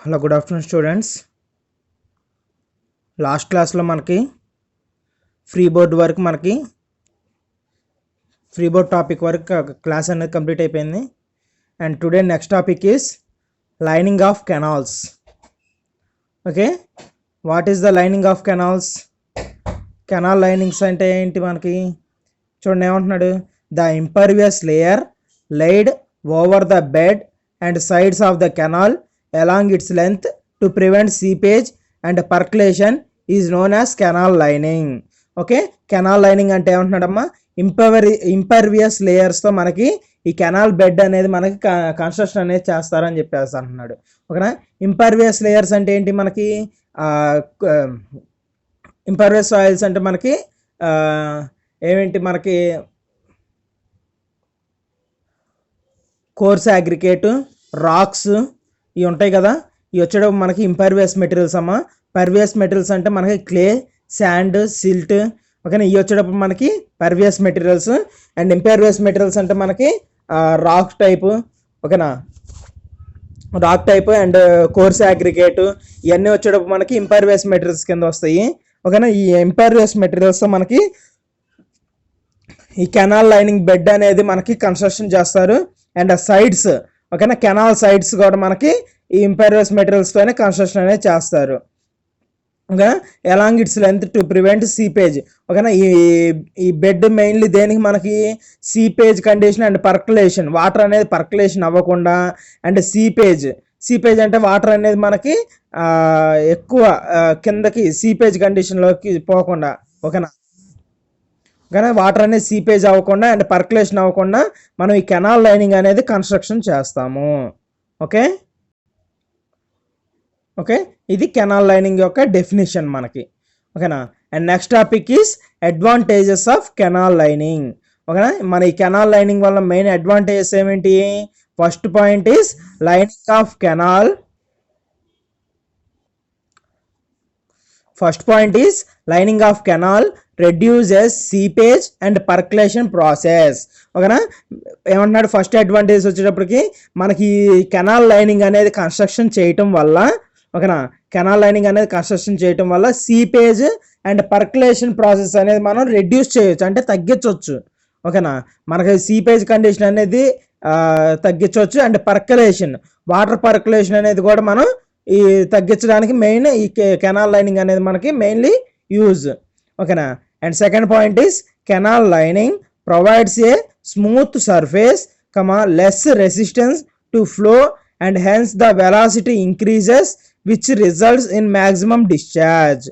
Hello, good afternoon students. Last క్లాస్లో మనకి free board topic వరకు క్లాస్ అనేది కంప్లీట్ అయిపోయింది. And today next topic is lining of canals. Okay, what is the lining of canals? Canal linings అంటే ఏంటి? మనకి చూడండి ఏమంటున్నాడు, the impervious layer laid over the bed and sides of the canal along its length to prevent seepage and percolation is known as canal lining. Okay, canal lining అంటే ఏమంటున్నాడమ్మా, impervious లేయర్స్తో మనకి ఈ canal bed అనేది మనకి construction అనేది చేస్తారని చెప్పేసి అంటున్నాడు. ఓకేనా, ఇంపర్వియస్ లేయర్స్ అంటే ఏంటి? మనకి ఇంపర్వియస్ సాయిల్స్ అంటే మనకి ఏమేంటి? మనకి కోర్స్ అగ్రికేట్, రాక్స్ ఇవి ఉంటాయి కదా. ఇవి వచ్చేటప్పుడు మనకి ఇంపర్వియస్ మెటీరియల్స్ అమ్మా. పర్వియస్ మెటీరియల్స్ అంటే మనకి క్లే, శాండ్, సిల్ట్. ఓకేనా, ఇవి వచ్చేటప్పుడు మనకి పర్వియస్ మెటీరియల్స్. అండ్ ఇంపర్వియస్ మెటీరియల్స్ అంటే మనకి రాక్ టైపు. ఓకేనా, rock type and coarse aggregate ఇవన్నీ వచ్చేటప్పుడు మనకి ఇంపర్వియస్ మెటీరియల్స్ కింద వస్తాయి. ఓకేనా, ఈ ఇంపర్వియస్ మెటీరియల్స్ మనకి ఈ కెనాల్ లైనింగ్ బెడ్ అనేది మనకి కన్స్ట్రక్షన్ చేస్తారు. అండ్ సైడ్స్, ఓకేనా, కెనాల్ సైడ్స్ కూడా మనకి ఈ ఇంపర్వియస్ మెటీరియల్స్తోనే కన్స్ట్రక్షన్ అనేది చేస్తారు. ఓకేనా, along it's length to prevent seepage. ఓకేనా, ఈ బెడ్ మెయిన్లీ దేనికి? మనకి seepage condition and percolation, water అనేది పర్కులేషన్ అవ్వకుండా. అండ్ సీపేజ్ అంటే వాటర్ అనేది మనకి ఎక్కువ కిందకి సీపేజ్ కండిషన్లోకి పోకుండా. ఓకేనా, కానీ వాటర్ అనేది సీపేజ్ అవ్వకుండా అండ్ పర్కులేషన్ అవ్వకుండా మనం ఈ కెనాల్ లైనింగ్ అనేది కన్స్ట్రక్షన్ చేస్తాము. ఓకే, ఇది కెనాల్ లైనింగ్ యొక్క డెఫినేషన్ మనకి. ఓకేనా, and next topic is advantages of canal lining. ఓకేనా, మన ఈ కెనాల్ లైనింగ్ వల్ల మెయిన్ అడ్వాంటేజెస్ ఏమిటి? First point is lining of canal. First point is lining of canal reduces seepage and percolation process. ఓకేనా, ఏమంటున్నాడు? ఫస్ట్ అడ్వాంటేజ్ వచ్చేటప్పటికి మనకి canal lining అనేది కన్స్ట్రక్షన్ చేయటం వల్ల, ఓకేనా, కెనాల్ లైనింగ్ అనేది కన్స్ట్రక్షన్ చేయటం వల్ల సీపేజ్ అండ్ పర్కులేషన్ ప్రాసెస్ అనేది మనం రెడ్యూస్ చేయొచ్చు, అంటే తగ్గించవచ్చు. ఓకేనా, మనకి సీపేజ్ కండిషన్ అనేది తగ్గించవచ్చు. అండ్ పర్కులేషన్, వాటర్ పర్కులేషన్ అనేది కూడా మనం ఈ తగ్గించడానికి మెయిన్ ఈ కెనాల్ లైనింగ్ అనేది మనకి మెయిన్లీ యూజ్. ఓకేనా, and second point is canal lining provides A smooth surface, less resistance to flow and hence the velocity increases which results in maximum discharge.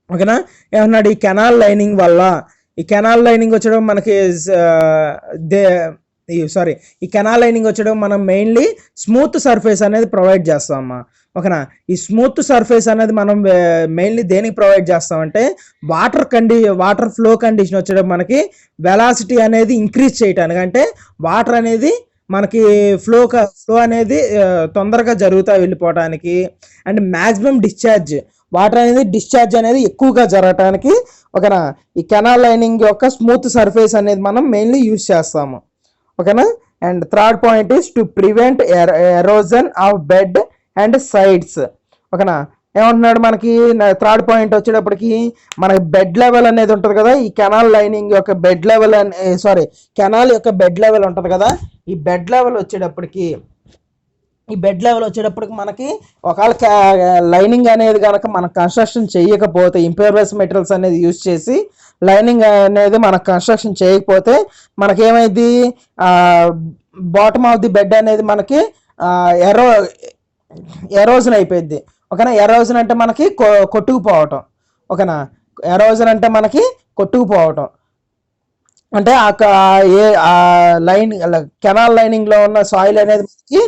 ఓకేనా, ఏమన్నాడు? ఈ కెనాల్ లైనింగ్ వల్ల, ఈ canal lining వచ్చడం మనకి ఈ కెనాల్ లైనింగ్ వచ్చడం మనం mainly smooth surface అనేది provide చేస్తామమ్మా. ఓకేనా, ఈ స్మూత్ సర్ఫేస్ అనేది మనం మెయిన్లీ దేనికి ప్రొవైడ్ చేస్తామంటే వాటర్ ఫ్లో కండిషన్ వచ్చేటప్పుడు మనకి వెలాసిటీ అనేది ఇంక్రీజ్ చేయటానికి, అంటే వాటర్ అనేది మనకి ఫ్లో అనేది తొందరగా జరుగుతూ వెళ్ళిపోవటానికి. అండ్ మ్యాక్సిమం డిశ్చార్జ్, వాటర్ అనేది డిశ్చార్జ్ అనేది ఎక్కువగా జరగటానికి. ఓకేనా, ఈ కెనాల్ లైనింగ్ యొక్క స్మూత్ సర్ఫేస్ అనేది మనం మెయిన్లీ యూజ్ చేస్తాము. ఓకేనా, and third point is to prevent erosion of bed and sides. ఓకేనా, ఏమంటున్నాడు? మనకి థర్డ్ పాయింట్ వచ్చేటప్పటికి మనకి బెడ్ లెవెల్ అనేది ఉంటుంది కదా. ఈ కెనాల్ లైనింగ్ యొక్క బెడ్ లెవెల్ కెనాల్ యొక్క బెడ్ లెవెల్ ఉంటుంది కదా. ఈ బెడ్ లెవెల్ వచ్చేటప్పటికి మనకి ఒకవేళ లైనింగ్ అనేది కనుక మనం కన్స్ట్రక్షన్ చేయకపోతే, ఇంపర్వియస్ మెటీరియల్స్ అనేది యూజ్ చేసి లైనింగ్ అనేది మనకు కన్స్ట్రక్షన్ చేయకపోతే మనకేమైంది? బాటమ్ ఆఫ్ ది బెడ్ అనేది మనకి ఎరోజన్ అయిపోయింది. ఓకేనా, ఎరోజన్ అంటే మనకి కొట్టుకుపోవటం. ఓకేనా, ఎరోజన్ అంటే మనకి కొట్టుకుపోవటం అంటే కెనాల్ లైనింగ్లో ఉన్న సాయిల్ అనేది మనకి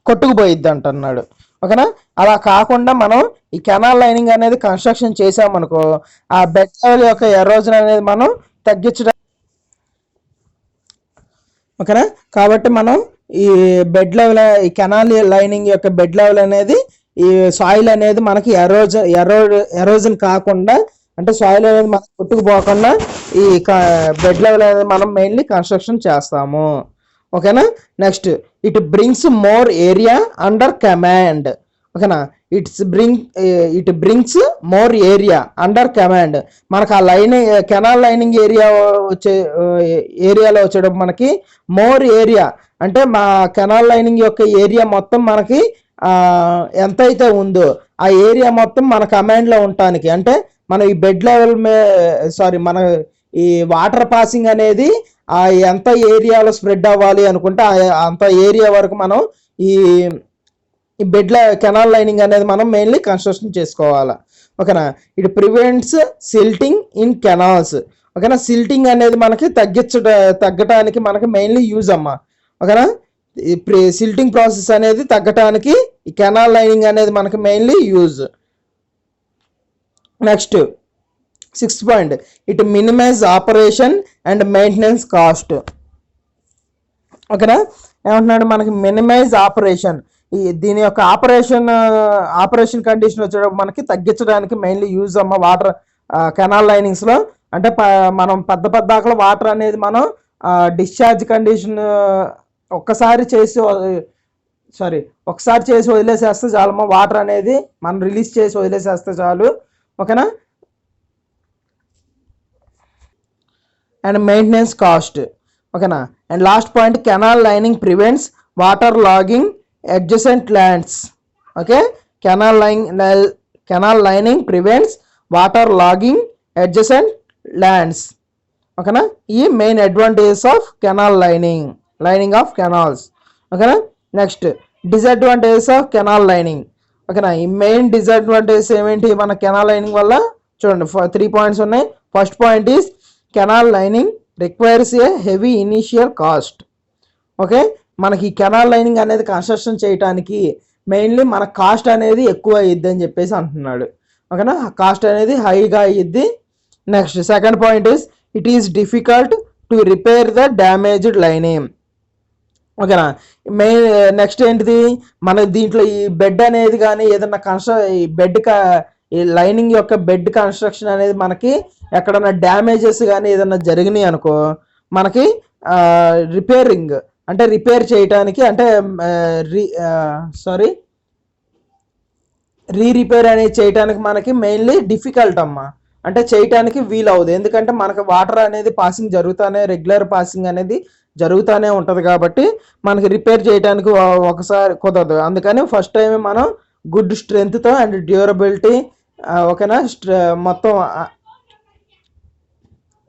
కొట్టుకుపోయిద్ది అంటున్నాడు. ఓకేనా, అలా కాకుండా మనం ఈ కెనాల్ లైనింగ్ అనేది కన్స్ట్రక్షన్ చేసామనుకో, ఆ బెడ్ లెవెల్ యొక్క ఎరోజన్ అనేది మనం తగ్గించడం. ఓకేనా, కాబట్టి మనం ఈ బెడ్ లెవెల్, ఈ కెనాల్ లైనింగ్ యొక్క బెడ్ లెవెల్ అనేది ఈ సాయిల్ అనేది మనకి ఎరోజన్ కాకుండా, అంటే సాయిల్ అనేది మనకు కొట్టుకుపోకుండా ఈ బెడ్ లెవెల్ అనేది మనం మెయిన్లీ కన్స్ట్రక్షన్ చేస్తాము. ఓకేనా. Next it brings more area under command. ఓకేనా, it brings more area under command. మనకు ఆ లైనింగ్ కెనాల్ లైనింగ్ ఏరియా ఏరియాలో వచ్చేటప్పుడు మనకి మోర్ ఏరియా అంటే మా కెనాల్ లైనింగ్ యొక్క ఏరియా మొత్తం మనకి ఎంతైతే ఉందో ఆ ఏరియా మొత్తం మన కమాండ్లో ఉండటానికి, అంటే మనం ఈ బెడ్ లెవెల్ మన ఈ వాటర్ పాసింగ్ అనేది ఎంత ఏరియాలో స్ప్రెడ్ అవ్వాలి అనుకుంటే అంత ఏరియా వరకు మనం ఈ కెనాల్ లైనింగ్ అనేది మనం మెయిన్లీ కన్స్ట్రక్షన్ చేసుకోవాలి. ఓకేనా. It prevents silting in canals. ఓకేనా, సిల్టింగ్ అనేది మనకి తగ్గటానికి మనకి మెయిన్లీ యూజ్ అమ్మా. ఓకేనా, సిల్టింగ్ ప్రాసెస్ అనేది తగ్గటానికి ఈ కెనాల్ లైనింగ్ అనేది మనకి mainly use. Next 6th point, it minimize operation and maintenance cost. ఓకేనా, ఏమంటున్నాడు మనకి మినిమైజ్ ఆపరేషన్, దీని యొక్క ఆపరేషన్ కండిషన్ వచ్చేటప్పుడు మనకి తగ్గించడానికి మెయిన్లీ యూజ్ అమ్మ వాటర్ కెనాల్ లైనింగ్స్లో. అంటే మనం పెద్ద ఆకలి వాటర్ అనేది మనం డిశ్చార్జ్ కండిషన్ ఒకసారి చేసి వదిలేసేస్తే చాలమ్మా, వాటర్ అనేది మనం రిలీజ్ చేసి వదిలేసేస్తే చాలు. ఓకేనా. And maintenance cost. ఓకేనా. And last point, canal lining prevents water logging adjacent lands. Okay, canal lining prevents water logging adjacent lands. Okay na, ఈ main advantages of canal lining of canals. ఓకేనా. Next disadvantages of canal lining. ఓకేనా, ఈ main disadvantages ఏమేంటి మన canal lining వల్ల చూడండి, 3 points ఉన్నాయి. First point is canal lining requires a heavy initial cost. Okay, మనకి canal lining అనేది కన్స్ట్రక్షన్ చేయడానికి మెయిన్లీ మన కాస్ట్ అనేది ఎక్కువ అయ్యిద్ది అని చెప్పేసి అంటున్నాడు. ఓకేనా, కాస్ట్ అనేది హైగా అయ్యిద్ది. Next second point is it is difficult to repair the damaged lining. ఓకేనా, మెయిన్ నెక్స్ట్ ఏంటిది మన దీంట్లో ఈ బెడ్ అనేది కానీ ఏదన్నా ఈ లైనింగ్ యొక్క బెడ్ కన్స్ట్రక్షన్ అనేది మనకి ఎక్కడన్నా డ్యామేజెస్ కానీ ఏదన్నా జరిగినాయి అనుకో, మనకి రిపేరింగ్ అంటే రిపేర్ చేయటానికి అంటే రిపేర్ అనేది చేయటానికి మనకి మెయిన్లీ డిఫికల్ట్ అమ్మా, అంటే చేయటానికి వీలు అవ్వదు. ఎందుకంటే మనకి వాటర్ అనేది పాసింగ్ రెగ్యులర్ పాసింగ్ అనేది జరుగుతూనే ఉంటుంది కాబట్టి మనకి రిపేర్ చేయడానికి ఒకసారి కుదరదు. అందుకని ఫస్ట్ టైం మనం గుడ్ స్ట్రెంగ్త్తో అండ్ డ్యూరబిలిటీ ఓకేనా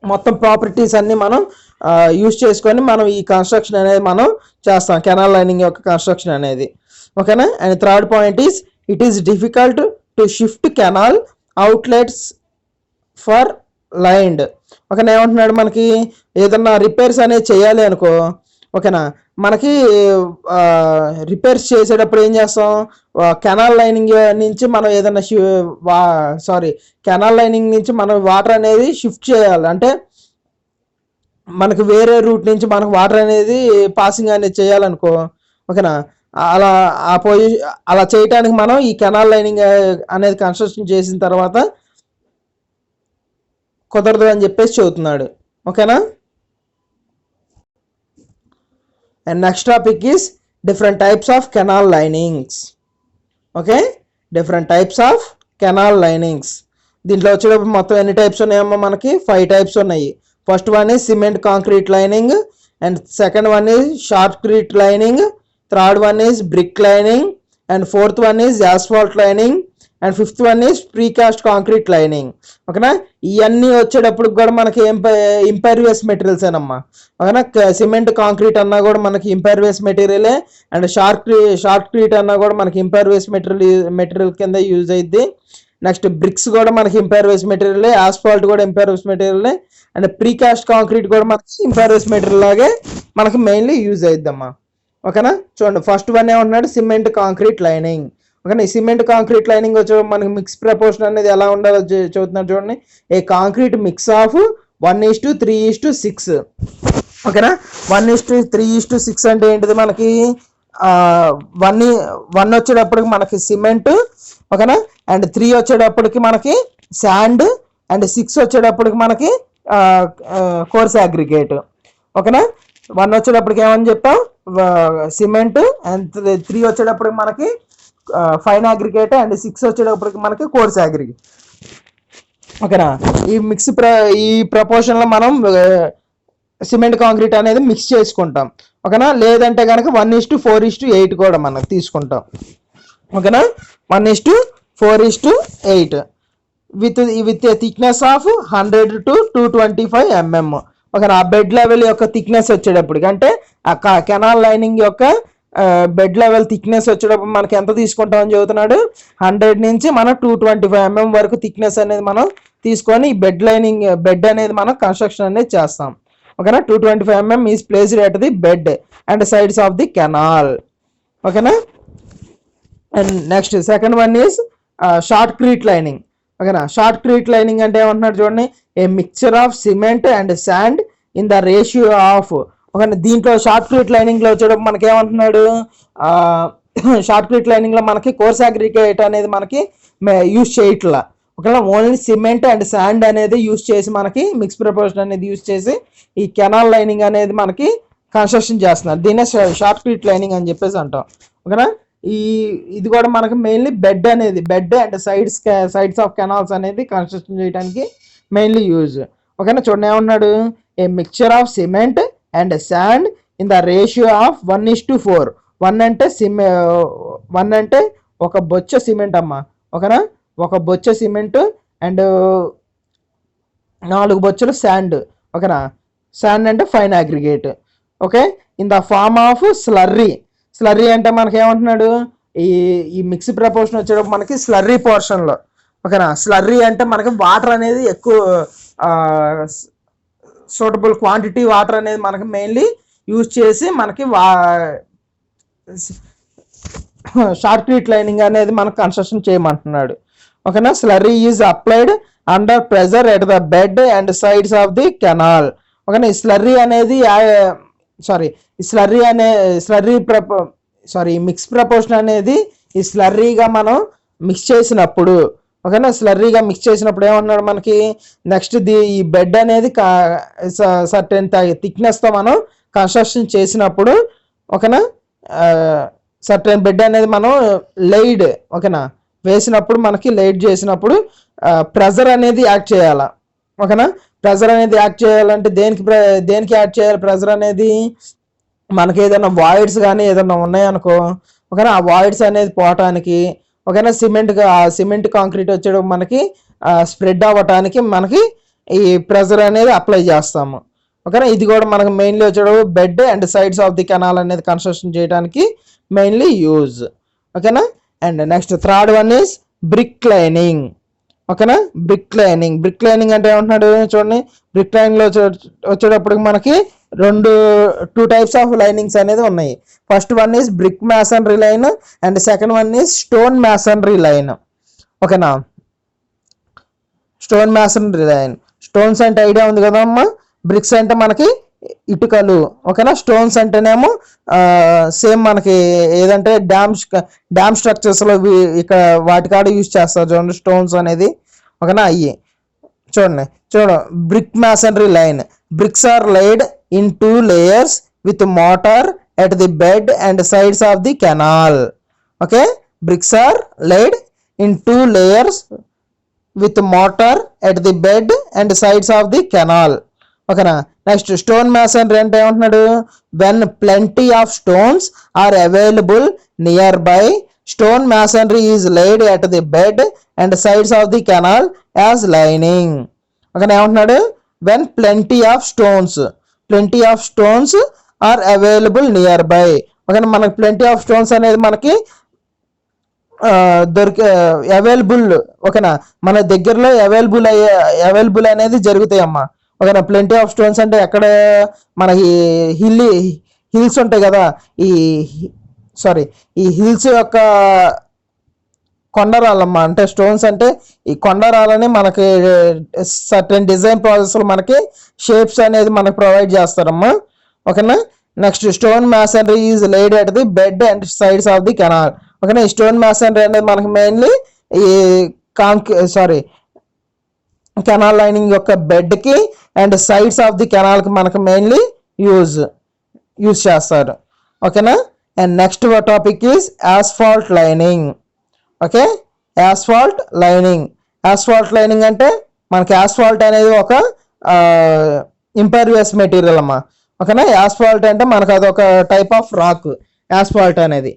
మొత్తం ప్రాపర్టీస్ అన్ని మనం యూజ్ చేసుకొని మనం ఈ కన్స్ట్రక్షన్ అనేది మనం చేస్తాం, కెనాల్ లైనింగ్ యొక్క కన్స్ట్రక్షన్ అనేది. ఓకేనా. And third point is it is difficult to shift canal outlets for lined. ఓకేనా, ఏమంటున్నాడు మనకి ఏదన్నా రిపేర్స్ అనేది చేయాలి అనుకో, ఓకేనా, మనకి రిపేర్స్ చేసేటప్పుడు ఏం చేస్తాం, కెనాల్ లైనింగ్ నుంచి మనం ఏదన్నా కెనాల్ లైనింగ్ నుంచి మనం వాటర్ అనేది షిఫ్ట్ చేయాలి, అంటే మనకి వేరే రూట్ నుంచి మనకు వాటర్ అనేది పాసింగ్ అనేది చేయాలనుకో. ఓకేనా, అలా చేయటానికి మనం ఈ కెనాల్ లైనింగ్ అనేది కన్స్ట్రక్షన్ చేసిన తర్వాత కుదరదు అని చెప్పేసి చెబుతున్నాడు. ఓకేనా. And next topic is different types of canal linings. Okay, different types of canal linings. దీంట్లో వచ్చేటప్పుడు మొత్తం ఎన్ని టైప్స్ ఉన్నాయేమో మనకి 5 టైప్స్ ఉన్నాయి. First one is cement concrete lining, and second one is shotcrete lining, third one is brick lining, and fourth one is asphalt lining, and fifth one is precast concrete lining. ఓకేనా, ఇవన్నీ వచ్చేటప్పుడు కూడా మనకి impervious materials ఏనమ్మా. ఓకేనా, cement concrete అన్నా కూడా మనకి impervious మెటీరియలే, and షార్ట్క్రీట్ అన్నా కూడా మనకి ఇంపర్వియస్ మెటీరియల్ కింద యూజ్ అయ్యిద్ది. నెక్స్ట్ బ్రిక్స్ కూడా మనకి ఇంపర్వియస్ మెటీరియలే, ఆస్ఫాల్ట్ కూడా ఇంపర్వియస్ మెటీరియలే, అండ్ ప్రీకాస్ట్ కాంక్రీట్ కూడా మనకి ఇంపర్వియస్ మెటీరియల్ లాగే మనకి మెయిన్లీ యూజ్ అయ్యిద్దమ్మా. ఓకేనా, చూడండి ఫస్ట్ వన్ ఏమంటున్నాడు, సిమెంట్ కాంక్రీట్ లైనింగ్. ఓకేనా, ఈ సిమెంట్ కాంక్రీట్ లైనింగ్ వచ్చే మనకి మిక్స్ ప్రపోర్షన్ అనేది ఎలా ఉండాలో చెబుతున్నారు చూడండి. ఏ కాంక్రీట్ మిక్స్ ఆఫ్ 1:3:6. ఓకేనా, 1:3:6 అంటే ఏంటిది మనకి 1 వచ్చేటప్పటికి మనకి సిమెంట్. ఓకేనా, అండ్ 3 వచ్చేటప్పటికి మనకి శాండ్, అండ్ 6 వచ్చేటప్పటికి మనకి కోర్స్ అగ్రిగేట్. ఓకేనా, 1 వచ్చేటప్పటికి ఏమని చెప్పాం, సిమెంట్, అండ్ 3 వచ్చేటప్పటికి మనకి ఫైన్ అగ్రిగేట్, అండ్ 6 వచ్చేటప్పటికి మనకి కోర్స్ అగ్రిగేట్. ఓకేనా, ఈ ప్రపోర్షన్లో మనం సిమెంట్ కాంక్రీట్ అనేది మిక్స్ చేసుకుంటాం. ఓకేనా, లేదంటే కనుక 1:4:8 కూడా మనం తీసుకుంటాం. ఓకేనా, 1:4:8 with thickness of 100 to 225 mm. ఓకేనా, ఆ బెడ్ లెవెల్ యొక్క థిక్నెస్ వచ్చేటప్పటికి, అంటే ఆ కెనాల్ లైనింగ్ యొక్క బెడ్ లెవెల్ థిక్నెస్ వచ్చేటప్పుడు మనకి ఎంత తీసుకుంటామని చెబుతున్నాడు, 100 నుంచి మనం 225 mm వరకు థిక్నెస్ అనేది మనం తీసుకొని ఈ బెడ్ అనేది మనం కన్స్ట్రక్షన్ అనేది చేస్తాం. ఓకేనా, 225 mm is placed at the bed and sides of the canal. ఓకేనా, and next second one is shotcrete lining. ఓకేనా, షార్ట్ క్రీట్ లైనింగ్ అంటే ఏమంటున్నాడు చూడండి, a mixture of cement and sand in the ratio of. ఓకేనా, దీంట్లో short Crete లైనింగ్లో వచ్చేటప్పుడు మనకి ఏమంటున్నాడు, షార్ట్ క్రీట్ లైనింగ్లో మనకి కోర్స్ అగ్రిగేట్ అనేది మనకి యూజ్ చేయట్లా. ఓకేనా, ఓన్లీ సిమెంట్ అండ్ శాండ్ అనేది యూజ్ చేసి మనకి మిక్స్ ప్రపోర్షన్ అనేది యూజ్ చేసి ఈ కెనాల్ లైనింగ్ అనేది మనకి కన్స్ట్రక్షన్ చేస్తున్నారు. దీన్నే షార్ట్ క్రీట్ లైనింగ్ అని చెప్పేసి అంటాం. ఓకేనా, ఇది కూడా మనకి mainly bed and sides of canals అనేది కన్స్ట్రక్షన్ చేయడానికి మెయిన్లీ యూజ్. ఓకేనా, చూడండి ఏమన్నాడు, ఏ mixture of cement and sand in the ratio of 1:4. 1 అంటే ఒక బొచ్చ సిమెంట్ అమ్మ. ఓకేనా, ఒక బొచ్చ సిమెంట్ అండ్ 4 బొచ్చలు శాండ్. ఓకేనా, శాండ్ అంటే fine aggregate. Okay, in the form of slurry అంటే మనకి ఏమంటున్నాడు, ఈ మిక్స్ ప్రపోర్షన్ వచ్చేటప్పుడు మనకి స్లర్రీ పోర్షన్లో. ఓకేనా, స్లర్రీ అంటే మనకి వాటర్ అనేది ఎక్కువ సూటబుల్ క్వాంటిటీ వాటర్ అనేది మనకి మెయిన్లీ యూజ్ చేసి మనకి షార్ట్ క్రీట్ లైనింగ్ అనేది మనకు కన్స్ట్రక్షన్ చేయమంటున్నాడు. ఓకేనా, slurry is applied under pressure at the bed and sides of the canal. ఓకేనా, ఈ మిక్స్ ప్రపోర్షన్ అనేది ఈ స్లర్రీగా మనం మిక్స్ చేసినప్పుడు. ఓకేనా, స్లర్రీగా మిక్స్ చేసినప్పుడు ఏమన్నాడు మనకి, నెక్స్ట్ ఈ బెడ్ అనేది సర్టెన్ థిక్నెస్తో మనం కన్స్ట్రక్షన్ చేసినప్పుడు. ఓకేనా, సర్టెన్ బెడ్ అనేది మనం లైడ్ ఓకేనా వేసినప్పుడు మనకి లైడ్ చేసినప్పుడు ప్రెజర్ అనేది యాక్ట్ చేయాలా. ఓకేనా, ప్రెజర్ అనేది యాక్ట్ చేయాలంటే దేనికి యాక్ట్ చేయాలి ప్రెజర్ అనేది, మనకి ఏదైనా వాయిడ్స్ కానీ ఏదైనా ఉన్నాయనుకో. ఓకేనా, ఆ వాయిడ్స్ అనేది పోవటానికి. ఓకేనా, సిమెంట్ కాంక్రీట్ వచ్చేటప్పుడు మనకి స్ప్రెడ్ అవ్వటానికి మనకి ఈ ప్రెజర్ అనేది అప్లై చేస్తాము. ఓకేనా, ఇది కూడా మనకి మెయిన్లీ వచ్చేటప్పుడు bed and sides of the canal అనేది కన్స్ట్రక్షన్ చేయడానికి మెయిన్లీ యూజ్. ఓకేనా, and next third one is brick lining. ఓకేనా, బ్రిక్ లైనింగ్ అంటే ఏమంటున్నాడు చూడండి, బ్రిక్ లైనింగ్లో వచ్చేటప్పటికి మనకి 2 టైప్స్ ఆఫ్ లైనింగ్స్ అనేది ఉన్నాయి. First one is brick masonry line and second one is stone masonry line. ఓకేనా, స్టోన్ మ్యాసనరీ లైన్, స్టోన్స్ అంటే ఐడియా ఉంది కదా అమ్మా, బ్రిక్స్ అంటే మనకి ఇటుకలు. ఓకేనా, స్టోన్స్ అంటేనేమో సేమ్ మనకి ఏదంటే డ్యామ్ స్ట్రక్చర్స్లో ఇక్కడ వాటికాడ యూజ్ చేస్తారు చూడండి స్టోన్స్ అనేది. ఓకేనా, అయ్యి చూడండి brick masonry line, bricks are laid in 2 layers with mortar at the bed and sides of the canal. Okay, bricks are laid in 2 layers with mortar at the bed and sides of the canal. Okay, next stone masonry అంటే ఏమంటున్నాడు, when plenty of stones are available nearby, stone masonry is laid at the bed and sides of the canal as lining. Okay, ఏమంటున్నాడు, when plenty of stones are available nearby. Okay, మనకి plenty of stones అనేది మనకి available. ఓకేనా, మన దగ్గరలో available అనేది జరుగుతాయి అమ్మా. ఓకేనా, ప్లెంటీ ఆఫ్ స్టోన్స్ అంటే ఎక్కడ మనకి హిల్స్ ఉంటాయి కదా, ఈ హిల్స్ యొక్క కొండరాళ్ళమ్మ. అంటే స్టోన్స్ అంటే ఈ కొండరాలని మనకి సర్టెన్ డిజైన్ ప్రాసెస్లో మనకి షేప్స్ అనేది మనకు ప్రొవైడ్ చేస్తారమ్మా. ఓకేనా, next stone masonry is laid at the bed and sides of the canal. ఓకేనా, ఈ స్టోన్ మ్యాసనరీ అనేది మనకి మెయిన్లీ ఈ కెనాల్ లైనింగ్ యొక్క బెడ్కి అండ్ సైడ్స్ ఆఫ్ ది కెనాల్కి మనకి మెయిన్లీ యూజ్. యూస్ చేస్తారు. ఓకేనా. And next topic is asphalt lining. Okay, asphalt lining. Asphalt lining అంటే మనకి యాస్ఫాల్ట్ అనేది ఒక ఇంపర్వియస్ మెటీరియల్ అమ్మా. ఓకేనా. యాస్ఫాల్ట్ అంటే మనకు అదొక టైప్ ఆఫ్ రాక్ యాస్ఫాల్ట్ అనేది.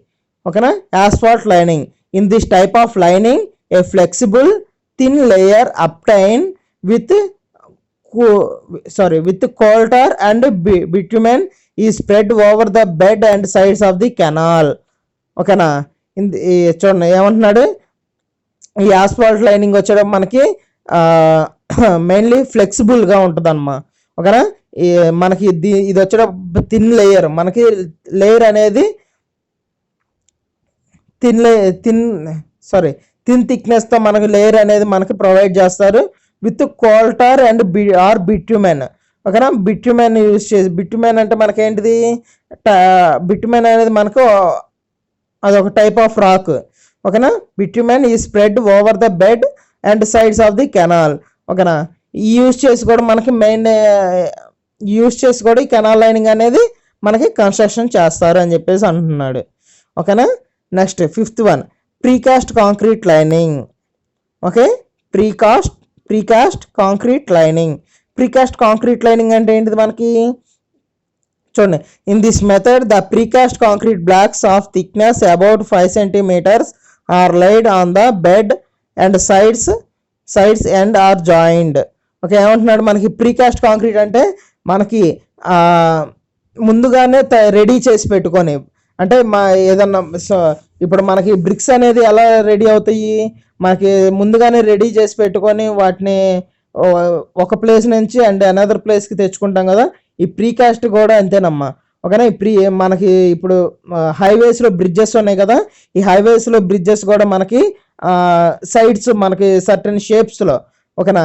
ఓకేనా. Asphalt lining. In this type of lining a flexible thin layer obtain with coulter and bitumen is spread over the bed and sides of the canal. ఓకేనా. చూడండి ఏమంటున్నాడు, ఈ asphalt lining వచ్చేటప్పుడు మనకి mainly ఫ్లెక్సిబుల్గా ఉంటుంది అన్నమా. ఓకేనా. మనకి ఇది వచ్చేటప్పుడు థిన్ లేయర్, మనకి లేయర్ అనేది థిన్ థిక్నెస్తో మనకి లేయర్ అనేది మనకి ప్రొవైడ్ చేస్తారు విత్ కోల్టర్ అండ్ ఆర్ బిట్యుమెన్. ఓకేనా. బిట్యుమెన్ యూజ్ చేసి, బిట్యుమెన్ అంటే మనకేంటిది, బిట్యుమెన్ అనేది మనకు అదొక టైప్ ఆఫ్ రాక్. ఓకేనా. బిట్యుమెన్ ఈ spread over the bed and sides of the canal. ఓకేనా. ఈ యూజ్ చేసి కూడా మనకి మెయిన్ యూజ్ చేసి కూడా ఈ కెనాల్ లైనింగ్ అనేది మనకి కన్స్ట్రక్షన్ చేస్తారు అని చెప్పేసి అంటున్నాడు. ఓకేనా. Next fifth one, precast concrete lining. Okay, precast concrete lining. Precast concrete lining అంటే ఏంటిది మనకి చూడండి. In this method the precast concrete blocks of thickness about 5 centimeters are laid on the bed and sides and are joined. Okay, ఏమంటున్నాడు, మనకి precast concrete అంటే మనకి ముందుగానే ready చేసి పెట్టుకొని, అంటే ఏదన్నా ఇప్పుడు మనకి బ్రిక్స్ అనేది ఎలా రెడీ అవుతాయి, మనకి ముందుగానే రెడీ చేసి పెట్టుకొని వాటిని ఒక ప్లేస్ నుంచి అండ్ అనదర్ ప్లేస్కి తెచ్చుకుంటాం కదా. ఈ ప్రీకాస్ట్ కూడా అంతేనమ్మా. ఓకేనా. మనకి ఇప్పుడు హైవేస్లో బ్రిడ్జెస్ ఉన్నాయి కదా, ఈ హైవేస్లో బ్రిడ్జెస్ కూడా మనకి సైడ్స్ మనకి సర్టన్ షేప్స్లో, ఓకేనా,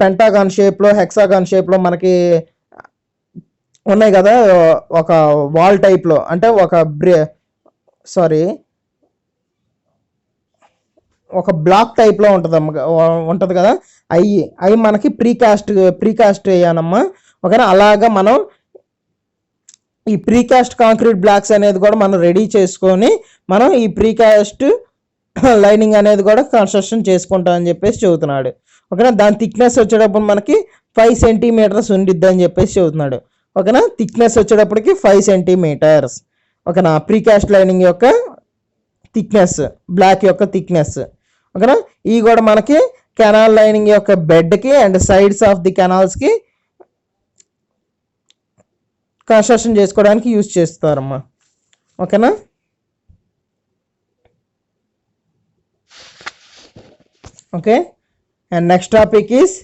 పెంటాగాన్ షేప్లో, హెక్సాగాన్ షేప్లో మనకి ఉన్నాయి కదా, ఒక వాల్ టైప్లో, అంటే ఒక బ్లాక్ టైప్లో ఉంటుంది కదా, అవి మనకి ప్రీకాస్ట్ అయ్యానమ్మా. ఓకేనా. అలాగా మనం ఈ ప్రీకాస్ట్ కాంక్రీట్ బ్లాక్స్ అనేది కూడా మనం రెడీ చేసుకొని మనం ఈ ప్రీకాస్ట్ లైనింగ్ అనేది కూడా కన్స్ట్రక్షన్ చేసుకుంటాం అని చెప్పేసి చెబుతున్నాడు. ఓకేనా. దాని థిక్నెస్ వచ్చేటప్పుడు మనకి 5 centimeters ఉండిద్ది అని చెప్పేసి చెబుతున్నాడు. ఓకేనా. థిక్నెస్ వచ్చేటప్పటికి 5 centimeters. ఓకేనా. ప్రీకాస్ట్ లైనింగ్ యొక్క థిక్నెస్, బ్లాక్ యొక్క థిక్నెస్. ఓకేనా. ఇవి కూడా మనకి కెనాల్ లైనింగ్ యొక్క బెడ్కి అండ్ సైడ్స్ ఆఫ్ ది కెనాల్స్కి కన్స్ట్రక్షన్ చేసుకోవడానికి యూజ్ చేస్తారమ్మా. ఓకేనా. Okay. And next topic is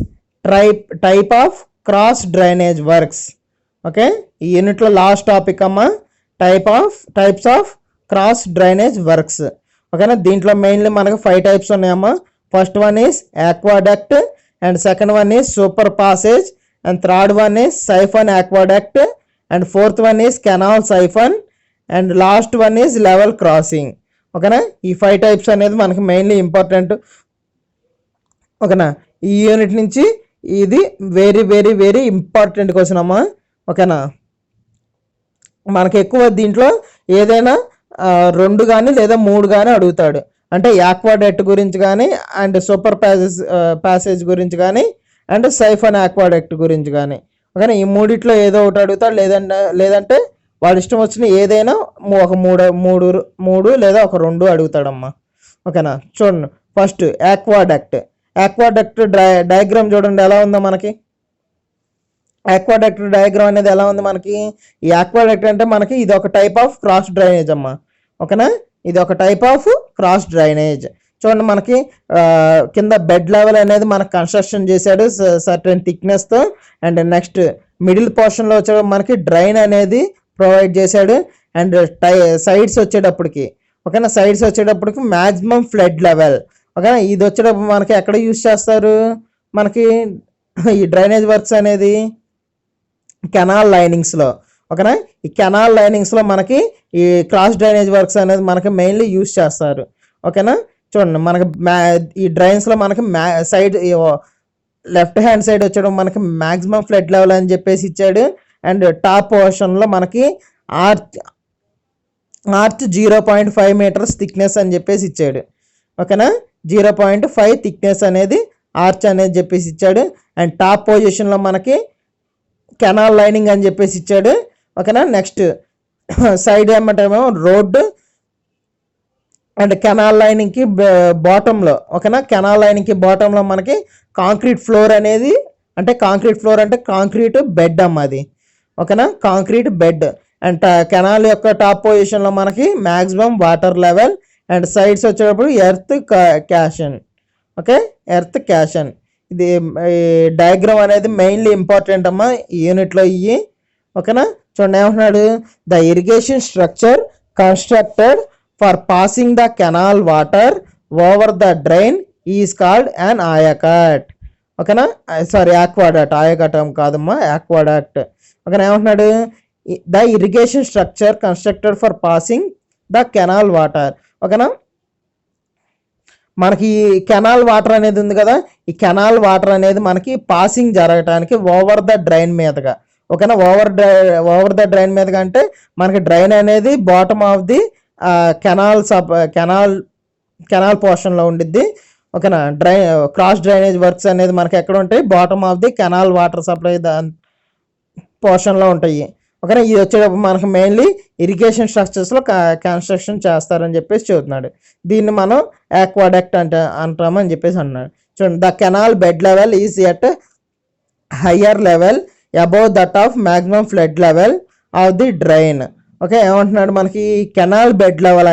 type of cross drainage works. Okay, ఈ యూనిట్లో లాస్ట్ టాపిక్ అమ్మా, types of cross drainage works. ఓకేనా. దీంట్లో మెయిన్లీ మనకు 5 types ఉన్నాయమ్మా. First one is aqueduct, and second one is super passage, and third one is siphon aqueduct, and fourth one is canal siphon, and last one is level crossing. ఓకేనా. ఈ 5 types అనేది మనకి mainly important. ఓకేనా. ఈ unit నుంచి ఇది very very very important question అమ్మా. ఓకేనా. మనకి ఎక్కువ దీంట్లో ఏదైనా 2 కానీ లేదా 3 కానీ అడుగుతాడు. అంటే ఆక్వాడక్ట్ గురించి కానీ, అండ్ సూపర్ ప్యాసేజ్ గురించి కానీ, అండ్ సైఫన్ ఆక్వాడక్ట్ గురించి కానీ. ఓకేనా. ఈ మూడిట్లో ఏదో ఒకటి అడుగుతాడు, లేదంటే వాడి ఇష్టం వచ్చిన ఏదైనా ఒక మూడు లేదా ఒక 2 అడుగుతాడమ్మా. ఓకేనా. చూడండి, ఫస్ట్ ఆక్వాడక్ట్ డయాగ్రామ్ చూడండి ఎలా ఉందో మనకి. ఆక్వాడక్ట్ డయాగ్రామ్ అనేది ఎలా ఉంది మనకి. ఈ ఆక్వాడక్ట్ అంటే మనకి ఇది ఒక టైప్ ఆఫ్ క్రాస్ డ్రైనేజ్ అమ్మా. ఓకేనా. ఇది ఒక టైప్ ఆఫ్ క్రాస్ డ్రైనేజ్. చూడండి, మనకి కింద బెడ్ లెవెల్ అనేది మనకు కన్స్ట్రక్షన్ చేశాడు సర్టెన్ థిక్నెస్తో, అండ్ నెక్స్ట్ మిడిల్ పోర్షన్లో వచ్చే మనకి డ్రైన్ అనేది ప్రొవైడ్ చేశాడు, అండ్ సైడ్స్ వచ్చేటప్పటికి, ఓకేనా, సైడ్స్ వచ్చేటప్పటికి మ్యాక్సిమం ఫ్లడ్ లెవెల్. ఓకేనా. ఇది వచ్చేటప్పుడు మనకి ఎక్కడ యూజ్ చేస్తారు, మనకి ఈ డ్రైనేజ్ వర్క్స్ అనేది కెనాల్ లైనింగ్స్లో. ఓకేనా. ఈ కెనాల్ లైనింగ్స్లో మనకి ఈ క్రాస్ డ్రైనేజ్ వర్క్స్ అనేది మనకి మెయిన్లీ యూజ్ చేస్తారు. ఓకేనా. చూడండి, మనకి ఈ డ్రైన్స్లో మనకి సైడ్ లెఫ్ట్ హ్యాండ్ సైడ్ వచ్చేటప్పుడు మనకి మ్యాక్సిమం ఫ్లడ్ లెవెల్ అని చెప్పేసి ఇచ్చాడు, అండ్ టాప్ పోర్షన్లో మనకి ఆర్చ్ 0.5 మీటర్స్ థిక్నెస్ అని చెప్పేసి ఇచ్చాడు. ఓకేనా, 0.5 థిక్నెస్ అనేది ఆర్చ్ అనేది చెప్పేసి ఇచ్చాడు. అండ్ టాప్ పొజిషన్లో మనకి కెనాల్ లైనింగ్ అని చెప్పేసి ఇచ్చాడు. ఓకేనా, నెక్స్ట్ సైడ్ ఏమంటామో రోడ్డు అండ్ కెనాల్ లైనింగ్కి బాటంలో, ఓకేనా, కెనాల్ లైనింగ్కి బాటంలో మనకి కాంక్రీట్ ఫ్లోర్ అనేది, అంటే కాంక్రీట్ ఫ్లోర్ అంటే కాంక్రీట్ బెడ్ అమ్మ అది. ఓకేనా, కాంక్రీట్ బెడ్. అండ్ కెనాల్ యొక్క టాప్ పొజిషన్లో మనకి maximum water level and sides వచ్చేటప్పుడు earth cushion. Okay, earth cushion. ఇది డయాగ్రామ్ అనేది మెయిన్లీ ఇంపార్టెంట్ అమ్మా ఈ యూనిట్లో ఇవి. ఓకేనా, చూడండి ఏమంటున్నాడు, the irrigation structure constructed for passing the canal water over the drain is called an ayacut. ఓకేనా, సారీ ఆక్వాడక్ట్, ఆయాకటం కాదమ్మా, ఆక్వాడక్ట్. ఓకేనా, ఏమంటున్నాడు, the irrigation structure constructed for passing the canal water. ఓకేనా, మనకి కెనాల్ వాటర్ అనేది ఉంది కదా, ఈ కెనాల్ వాటర్ అనేది మనకి పాసింగ్ జరగటానికి ఓవర్ ద డ్రైన్ మీదగా. ఓకేనా, ఓవర్ ద డ్రైన్ మీదగా అంటే మనకి డ్రైన్ అనేది బాటమ్ ఆఫ్ ది కెనాల్ పోర్షన్లో ఉండిద్ది. ఓకేనా, క్రాస్ డ్రైనేజ్ వర్క్స్ అనేది మనకి ఎక్కడ ఉంటాయి, bottom of the canal water supply పోర్షన్లో ఉంటాయి. ఓకేనా, ఇది వచ్చేటప్పుడు మనకు మెయిన్లీ ఇరిగేషన్ స్ట్రక్చర్స్లో కన్స్ట్రక్షన్ చేస్తారని చెప్పేసి చెబుతున్నాడు. దీన్ని మనం ఆక్వాడక్ట్ అంటామని చెప్పేసి అన్నాడు. చూడండి, the canal bed level is at higher level above that of maximum flood level of the drain. Okay, ఏమంటున్నాడు, మనకి కెనాల్ బెడ్ లెవెల్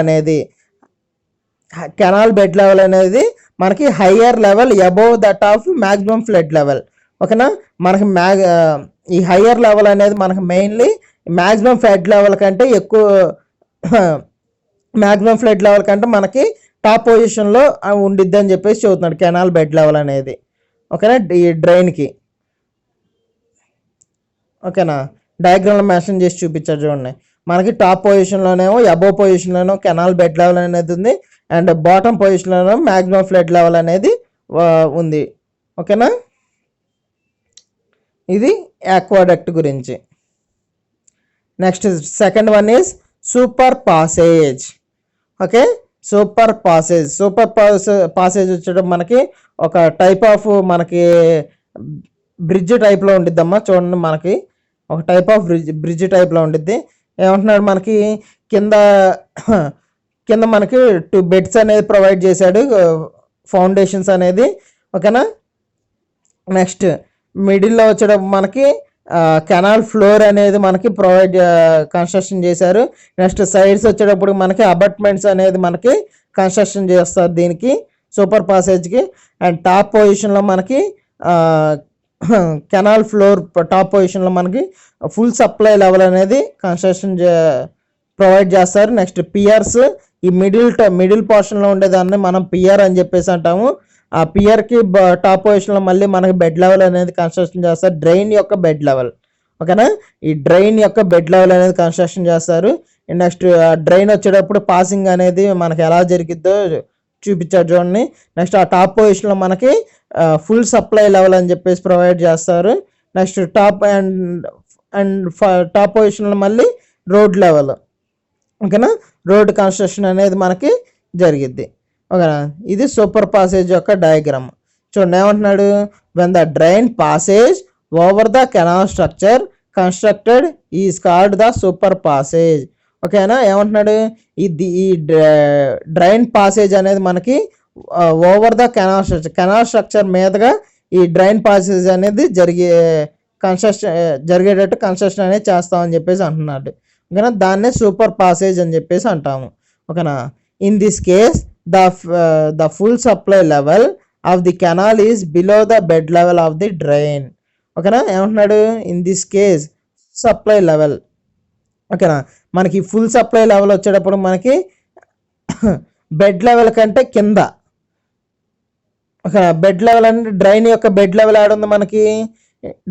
అనేది మనకి higher level above that of maximum flood level. ఓకేనా, మనకి ఈ హయ్యర్ లెవెల్ అనేది మనకి mainly maximum flood level కంటే ఎక్కువ, మ్యాక్సిమం ఫ్లడ్ లెవెల్ కంటే మనకి టాప్ పొజిషన్లో ఉండిద్ది అని చెప్పేసి చెబుతున్నాడు కెనాల్ బెడ్ లెవెల్ అనేది. ఓకేనా, ఈ డ్రైన్కి. ఓకేనా, డయాగ్రామ్లో మెన్షన్ చేసి చూపించారు చూడండి, మనకి టాప్ పొజిషన్లోనేమో అబోవ్ పొజిషన్లోనో కెనాల్ బెడ్ లెవెల్ అనేది ఉంది, అండ్ బాటమ్ పొజిషన్లోనో మ్యాక్సిమం ఫ్లడ్ లెవెల్ అనేది ఉంది. ఓకేనా, ఇది ఆక్వాడక్ట్ గురించి. Next second one is super passage. Okay, super passage వచ్చేటప్పుడు మనకి ఒక టైప్ ఆఫ్ మనకి బ్రిడ్జ్ టైప్లో ఉండిద్దమ్మా. చూడండి, మనకి ఒక టైప్ ఆఫ్ బ్రిడ్జ్ టైప్లో ఉండిద్ది. ఏమంటున్నాడు, మనకి కింద మనకి 2 బెడ్స్ అనేది ప్రొవైడ్ చేశాడు, ఫౌండేషన్స్ అనేది. ఓకేనా, నెక్స్ట్ మిడిల్లో వచ్చేటప్పుడు మనకి కెనాల్ ఫ్లోర్ అనేది మనకి కన్స్ట్రక్షన్ చేశారు. నెక్స్ట్ సైడ్స్ వచ్చేటప్పుడు మనకి అబార్ట్మెంట్స్ అనేది మనకి కన్స్ట్రక్షన్ చేస్తారు దీనికి, సూపర్ పాసేజ్కి. అండ్ టాప్ పొజిషన్లో మనకి కెనాల్ ఫ్లోర్ టాప్ పొజిషన్లో మనకి ఫుల్ సప్లై లెవెల్ అనేది కన్స్ట్రక్షన్ ప్రొవైడ్ చేస్తారు. నెక్స్ట్ పియర్స్, ఈ మిడిల్ పోర్షన్లో ఉండేదాన్ని మనం పియర్ అని చెప్పేసి అంటాము. ఆ పియర్కి టాప్ పొజిషన్లో మళ్ళీ మనకి బెడ్ లెవెల్ అనేది కన్స్ట్రక్షన్ చేస్తారు, డ్రైన్ యొక్క బెడ్ లెవెల్. ఓకేనా, ఈ డ్రైన్ యొక్క బెడ్ లెవెల్ అనేది కన్స్ట్రక్షన్ చేస్తారు. నెక్స్ట్ డ్రైన్ వచ్చేటప్పుడు పాసింగ్ అనేది మనకి ఎలా జరిగిద్దో చూపించారు చూడండి. నెక్స్ట్ ఆ టాప్ పొజిషన్లో మనకి ఫుల్ సప్లై లెవెల్ అని చెప్పేసి ప్రొవైడ్ చేస్తారు. నెక్స్ట్ టాప్ పొజిషన్లో మళ్ళీ రోడ్ లెవెల్. ఓకేనా, రోడ్ కన్స్ట్రక్షన్ అనేది మనకి జరిగిద్ది. ఓకేనా, ఇది సూపర్ పాసేజ్ యొక్క డయాగ్రామ్. చూడండి ఏమంటున్నాడు, when the drain passage over the canal structure constructed is called the super passage. ఓకేనా, ఏమంటున్నాడు, ఈ డ్రైన్ పాసేజ్ అనేది మనకి ఓవర్ ద కెనాల్ స్ట్రక్చర్ మీదుగా ఈ డ్రైన్ పాసేజ్ అనేది జరిగేటట్టు కన్స్ట్రక్షన్ అనేది చేస్తామని చెప్పేసి అంటున్నాడు. ఓకేనా, దాన్నే సూపర్ పాసేజ్ అని చెప్పేసి అంటాము. ఓకేనా, in this case the full supply level of the canal is below the bed level of the drain. ఓకేనా, ఏమంటున్నాడు, in this case supply level. ఓకేనా, మనకి ఫుల్ సప్లై లెవెల్ వచ్చేటప్పుడు మనకి బెడ్ లెవెల్ కంటే కింద. ఓకే, బెడ్ లెవెల్ అంటే drain యొక్క బెడ్ లెవెల్ ఆడుంది మనకి,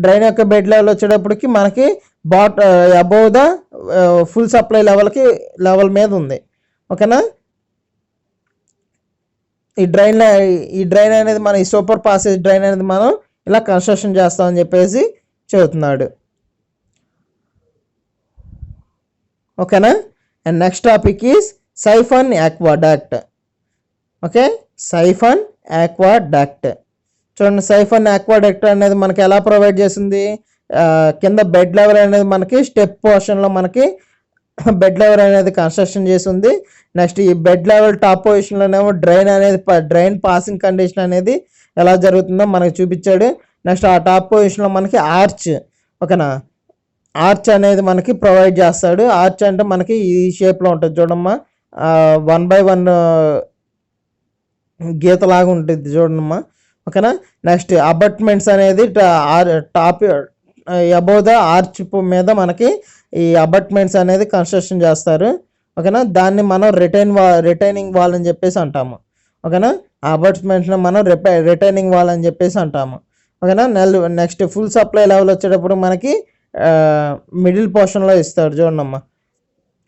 డ్రైన్ యొక్క బెడ్ లెవెల్ వచ్చేటప్పటికి మనకి above the full supply level మీద ఉంది. ఓకేనా, ఈ డ్రైన్ అనేది మన ఈ సూపర్ పాసేజ్ డ్రైన్ అనేది మనం ఇలా కన్స్ట్రక్షన్ చేస్తామని చెప్పేసి చెబుతున్నాడు. ఓకేనా. And next topic is siphon aqueduct. Okay, siphon aqueduct చూడండి. సైఫన్ ఆక్వాడక్ట్ అనేది మనకి ఎలా ప్రొవైడ్ చేస్తుంది, కింద బెడ్ లెవెల్ అనేది మనకి స్టెప్ పోర్షన్లో మనకి బెడ్ లెవెల్ అనేది కన్స్ట్రక్షన్ చేసింది. నెక్స్ట్ ఈ బెడ్ లెవెల్ టాప్ పొజిషన్లోనేమో డ్రైన్ పాసింగ్ కండిషన్ అనేది ఎలా జరుగుతుందో మనకి చూపించాడు. నెక్స్ట్ ఆ టాప్ పొజిషన్లో మనకి ఆర్చ్, ఓకేనా, ఆర్చ్ అనేది మనకి ప్రొవైడ్ చేస్తాడు. ఆర్చ్ అంటే మనకి ఈ షేప్లో ఉంటుంది చూడమ్మా, 1/1 గీతలాగా ఉంటుంది చూడమ్మా, ఓకేనా. నెక్స్ట్ అబట్మెంట్స్ అనేది టాప్ అబోవ్ ద ఆర్చ్ మీద మనకి ఈ అబట్మెంట్స్ అనేది కన్స్ట్రక్షన్ చేస్తారు, ఓకేనా. దాన్ని మనం రిటైనింగ్ వాల్ అని చెప్పేసి అంటాము, ఓకేనా. ఆ అబట్మెంట్స్ని మనం రిటైనింగ్ వాల్ అని చెప్పేసి అంటాము, ఓకేనా. నెక్స్ట్ ఫుల్ సప్లై లెవెల్ వచ్చేటప్పుడు మనకి మిడిల్ పోర్షన్లో ఇస్తాడు చూడమ్మా,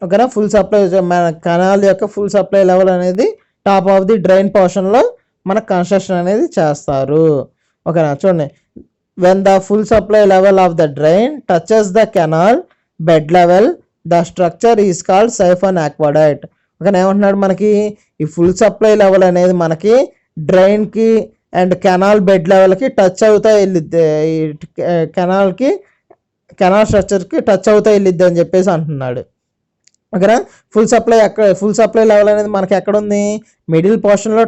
ఓకేనా. ఫుల్ సప్లై మన కెనాల్ యొక్క ఫుల్ సప్లై లెవెల్ అనేది టాప్ ఆఫ్ ది డ్రైన్ పోర్షన్లో మనకు కన్స్ట్రక్షన్ అనేది చేస్తారు, ఓకేనా. చూడండి, when the full supply level of the drain touches the canal bed level the structure is called siphon aqueduct. ఓకేనా, ఏమంటున్నాడు మనకి ఈ ఫుల్ సప్లై లెవెల్ అనేది మనకి డ్రైన్కి అండ్ కెనాల్ బెడ్ లెవెల్కి టచ్ అవుతా వెళ్ళిద్ది, ఈ కెనాల్ స్ట్రక్చర్కి టచ్ అవుతా వెళ్ళిద్ది అని చెప్పేసి అంటున్నాడు, ఓకేనా. ఫుల్ సప్లై లెవెల్ అనేది మనకి ఎక్కడ ఉంది, మిడిల్ పోర్షన్లో